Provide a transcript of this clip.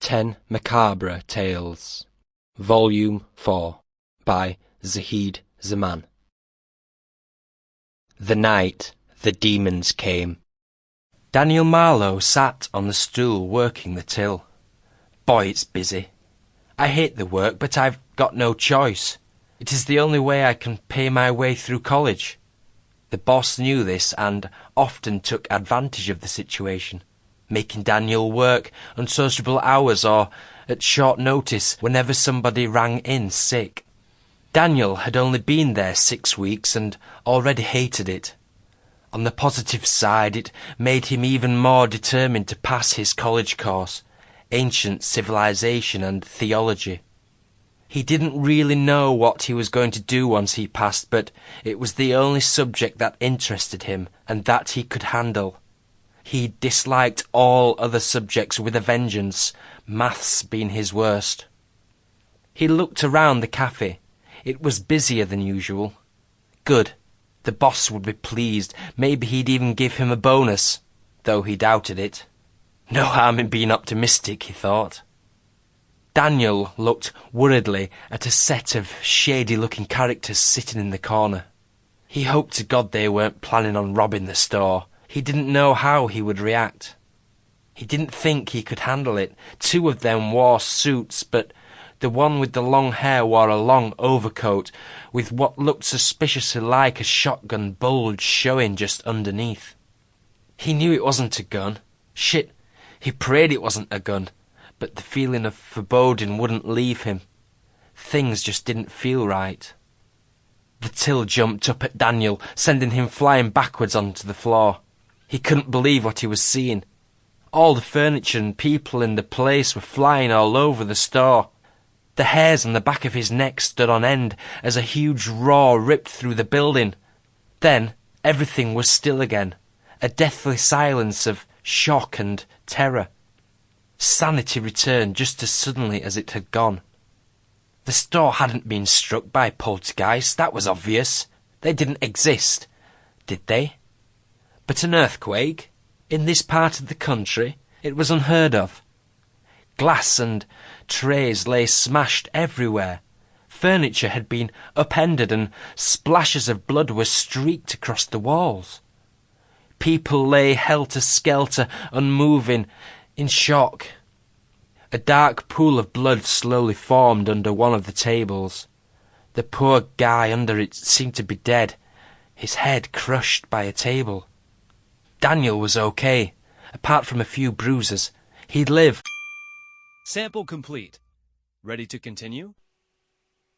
10 Macabre Tales, Volume 4, by Zahid Zaman. The night the demons came. Daniel Marlowe sat on the stool working the till. Boy, it's busy. I hate the work, but I've got no choice. It is the only way I can pay my way through college. The boss knew this and often took advantage of the situation, making Daniel work unsociable hours or at short notice whenever somebody rang in sick. Daniel had only been there 6 weeks and already hated it. On the positive side, it made him even more determined to pass his college course, Ancient Civilization and Theology. He didn't really know what he was going to do once he passed, but it was the only subject that interested him and that he could handle. He disliked all other subjects with a vengeance, maths being his worst. He looked around the cafe. It was busier than usual. Good. The boss would be pleased. Maybe he'd even give him a bonus, though he doubted it. No harm in being optimistic, he thought. Daniel looked worriedly at a set of shady-looking characters sitting in the corner. He hoped to God they weren't planning on robbing the store. He didn't know how he would react. He didn't think he could handle it. 2 of them wore suits, but the one with the long hair wore a long overcoat with what looked suspiciously like a shotgun bulge showing just underneath. He knew it wasn't a gun. Shit, he prayed it wasn't a gun, but the feeling of foreboding wouldn't leave him. Things just didn't feel right. The till jumped up at Daniel, sending him flying backwards onto the floor. He couldn't believe what he was seeing. All the furniture and people in the place were flying all over the store. The hairs on the back of his neck stood on end as a huge roar ripped through the building. Then everything was still again, a deathly silence of shock and terror. Sanity returned just as suddenly as it had gone. The store hadn't been struck by poltergeists, that was obvious. They didn't exist, did they? But an earthquake? In this part of the country? It was unheard of. Glass and trays lay smashed everywhere. Furniture had been upended and splashes of blood were streaked across the walls. People lay helter-skelter, unmoving, in shock. A dark pool of blood slowly formed under one of the tables. The poor guy under it seemed to be dead, his head crushed by a table. Daniel was okay, apart from a few bruises. He'd live. Sample complete. Ready to continue?